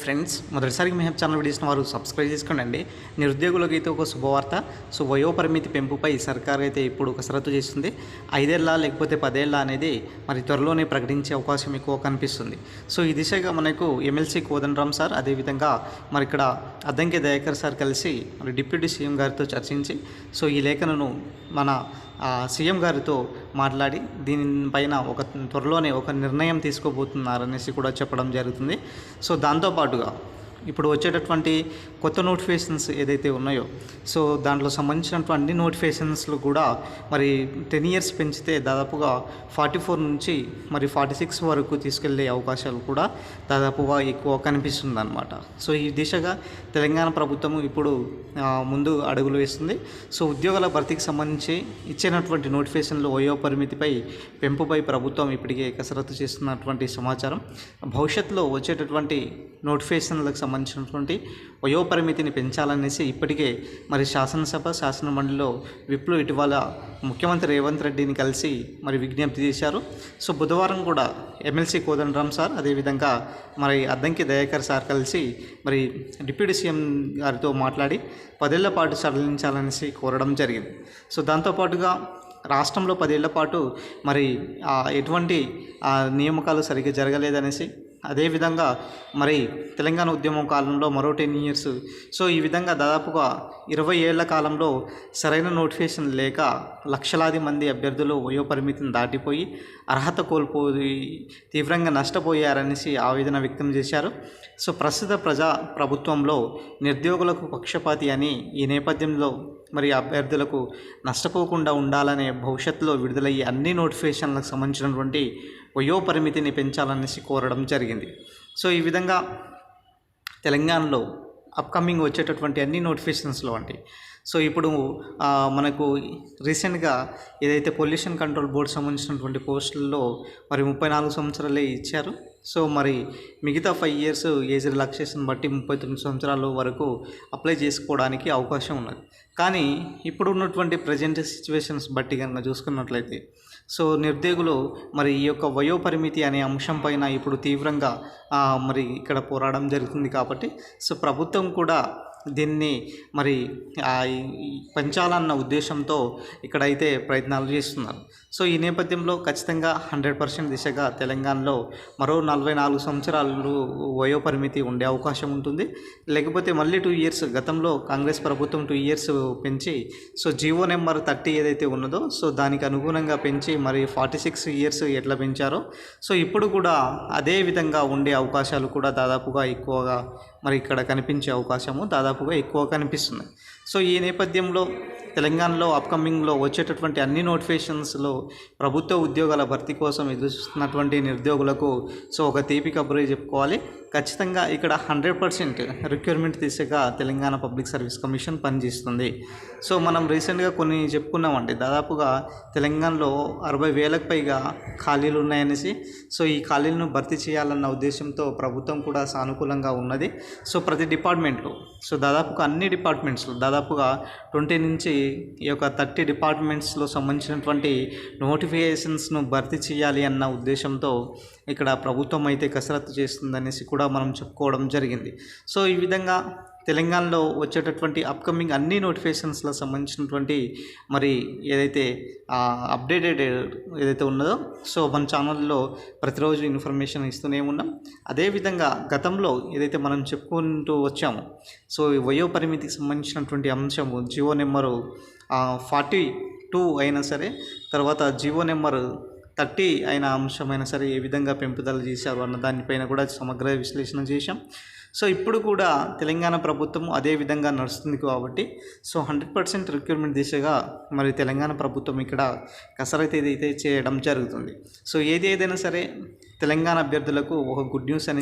Friends, మొదటిసారికి మీ channel videos వారు subscribe చేసుకోండి. నిరుద్యోగులకు అయితే ఒక శుభవార్త. సో వయోపరిమితి పెంపుపై సర్కార్ అయితే ఇప్పుడు కసరత్తు చేస్తుంది. 5 ఏళ్ళ లేకపోతే 10 ఏళ్ళ అనేది మరి త్వరలోనే ప్రకటించే అవకాశం ఎక్కువ కనిపిస్తుంది. సో ఈ దిశగా మనకు ఎమ్మెల్సీ కోదండరామ్ సార్, అదేవిధంగా మరి ఇక్కడ అద్దంకి దయాకర్ సార్ కలిసి మరి డిప్యూటీ సీఎం గారితో చర్చించి సో ఈ లేఖను మన సీఎం గారితో మాట్లాడి దీనిపైన త్వరలోనే ఒక నిర్ణయం తీసుకోబోతున్నారనేసి కూడా చెప్పడం జరుగుతుంది. సో దాంతోపాటుగా ఇప్పుడు వచ్చేటటువంటి కొత్త నోటిఫికేషన్స్ ఏదైతే ఉన్నాయో సో దాంట్లో సంబంధించినటువంటి అన్ని నోటిఫికేషన్స్లు కూడా మరి 10 ఇయర్స్ పెంచితే దాదాపుగా 44 నుంచి మరి 46 వరకు తీసుకెళ్లే అవకాశాలు కూడా దాదాపుగా ఎక్కువ కనిపిస్తుంది అన్నమాట. సో ఈ దిశగా తెలంగాణ ప్రభుత్వం ఇప్పుడు ముందు అడుగులు వేస్తుంది. సో ఉద్యోగాల భర్తీకి సంబంధించి ఇచ్చినటువంటి నోటిఫికేషన్లు వయోపరిమితిపై పెంపుపై ప్రభుత్వం ఇప్పటికే కసరత్తు చేస్తున్నటువంటి సమాచారం. భవిష్యత్తులో వచ్చేటటువంటి నోటిఫికేషన్లకు సంబంధించినటువంటి వయోపరిమితిని పెంచాలనేసి ఇప్పటికే మరి శాసనమండలిలో విప్లు ఇటీవల ముఖ్యమంత్రి రేవంత్ రెడ్డిని కలిసి మరి విజ్ఞప్తి చేశారు. సో బుధవారం కూడా ఎమ్మెల్సీ కోదండరామ్ సార్, అదేవిధంగా మరి అద్దంకి దయాకర్ సార్ కలిసి మరి డిప్యూటీ సీఎం గారితో మాట్లాడి 10 ఏళ్ల పాటు సడలించాలనేసి కోరడం జరిగింది. సో దాంతోపాటుగా రాష్ట్రంలో 10 ఏళ్ల పాటు మరి ఎటువంటి నియామకాలు సరిగ్గా జరగలేదనేసి, అదేవిధంగా మరి తెలంగాణ ఉద్యమం కాలంలో మరో 10 ఇయర్స్, సో ఈ విధంగా దాదాపుగా 20 ఏళ్ల కాలంలో సరైన నోటిఫికేషన్ లేక లక్షలాది మంది అభ్యర్థులు వయోపరిమితిని దాటిపోయి అర్హత కోల్పోయి తీవ్రంగా నష్టపోయారనేసి ఆవేదన వ్యక్తం చేశారు. సో ప్రస్తుత ప్రభుత్వంలో నిరుద్యోగులకు పక్షపాతి అని ఈ నేపథ్యంలో మరి అభ్యర్థులకు నష్టపోకుండా ఉండాలనే భవిష్యత్తులో విడుదలయ్యే అన్ని నోటిఫికేషన్లకు సంబంధించినటువంటి వయోపరిమితిని పెంచాలనేసి కోరడం జరిగింది. సో ఈ విధంగా తెలంగాణలో అప్కమింగ్ వచ్చేటటువంటి అన్ని నోటిఫికేషన్స్లో అండి. సో ఇప్పుడు మనకు రీసెంట్గా ఏదైతే పొల్యూషన్ కంట్రోల్ బోర్డు సంబంధించినటువంటి పోస్టుల్లో మరి 34 సంవత్సరాలే ఇచ్చారు. సో మరి మిగతా 5 ఇయర్స్ ఏజ్ రిలాక్సేషన్ బట్టి 39 సంవత్సరాల వరకు అప్లై చేసుకోవడానికి అవకాశం ఉన్నది. కానీ ఇప్పుడు ఉన్నటువంటి ప్రజెంట్ సిచ్యువేషన్స్ బట్టి కనుక చూసుకున్నట్లయితే సో నిరుద్యోగులు మరి ఈ యొక్క వయోపరిమితి అనే అంశం పైన ఇప్పుడు తీవ్రంగా మరి ఇక్కడ పోరాటం జరుగుతుంది. కాబట్టి సో ప్రభుత్వం కూడా దీన్ని మరి పెంచాలన్న ఉద్దేశంతో ఇక్కడైతే ప్రయత్నాలు చేస్తున్నారు. సో ఈ నేపథ్యంలో ఖచ్చితంగా 100% దిశగా తెలంగాణలో మరో 44 సంవత్సరాలు వయోపరిమితి ఉండే అవకాశం ఉంటుంది. లేకపోతే మళ్ళీ 2 ఇయర్స్, గతంలో కాంగ్రెస్ ప్రభుత్వం 2 ఇయర్స్ పెంచి సో జీవో నెంబర్ 30 ఏదైతే ఉన్నదో సో దానికి అనుగుణంగా పెంచి మరి 46 ఇయర్స్ ఎట్లా పెంచారో సో ఇప్పుడు కూడా అదే విధంగా ఉండే అవకాశాలు కూడా దాదాపుగా ఎక్కువగా మరి ఇక్కడ కనిపించే అవకాశము దాదాపుగా ఎక్కువ కనిపిస్తుంది. సో ఈ నేపథ్యంలో తెలంగాణలో అప్కమింగ్లో వచ్చేటటువంటి అన్ని నోటిఫికేషన్స్లో ప్రభుత్వ ఉద్యోగాల భర్తీ కోసం ఎదురుస్తున్నటువంటి నిరుద్యోగులకు సో ఒక తీపి కబురే చెప్పుకోవాలి. ఖచ్చితంగా ఇక్కడ 100% రిక్వైర్మెంట్ దిశగా తెలంగాణ పబ్లిక్ సర్వీస్ కమిషన్ పనిచేస్తుంది. సో మనం రీసెంట్గా కొన్ని చెప్పుకున్నామండి, దాదాపుగా తెలంగాణలో 60,000కు పైగా ఖాళీలు ఉన్నాయనేసి. సో ఈ ఖాళీలను భర్తీ చేయాలన్న ఉద్దేశంతో ప్రభుత్వం కూడా సానుకూలంగా ఉన్నది. సో ప్రతి డిపార్ట్మెంట్లో సో దాదాపుగా అన్ని డిపార్ట్మెంట్స్లో దాదాపుగా 20 నుంచి ఈ యొక్క 30 డిపార్ట్మెంట్స్లో సంబంధించినటువంటి నోటిఫికేషన్స్ను భర్తీ చేయాలి అన్న ఉద్దేశంతో ఇక్కడ ప్రభుత్వం అయితే కసరత్తు చేస్తుందనేసి కూడా మనం చెప్పుకోవడం జరిగింది. సో ఈ విధంగా తెలంగాణలో వచ్చేటటువంటి అప్కమింగ్ అన్ని నోటిఫికేషన్స్లో సంబంధించినటువంటి మరి ఏదైతే అప్డేటెడ్ ఏదైతే ఉన్నదో సో మన ఛానల్లో ప్రతిరోజు ఇన్ఫర్మేషన్ ఇస్తూనే ఉన్నాం. అదేవిధంగా గతంలో ఏదైతే మనం చెప్పుకుంటూ వచ్చామో సో వయోపరిమితికి సంబంధించినటువంటి అంశము జీవో నెంబరు 42 అయినా సరే, తర్వాత జీవో నెంబరు 30 అయిన అంశమైనా సరే ఏ విధంగా పెంపుదల చేశారు అన్న దానిపైన కూడా సమగ్ర విశ్లేషణ చేశాం. సో ఇప్పుడు కూడా తెలంగాణ ప్రభుత్వం అదే విధంగా నడుస్తుంది కాబట్టి సో 100% రిక్రూట్మెంట్ దిశగా మరి తెలంగాణ ప్రభుత్వం ఇక్కడ కసరత్తు ఏదైతే చేయడం జరుగుతుంది. సో ఏదైనా సరే తెలంగాణ అభ్యర్థులకు ఒక గుడ్ న్యూస్ అనేది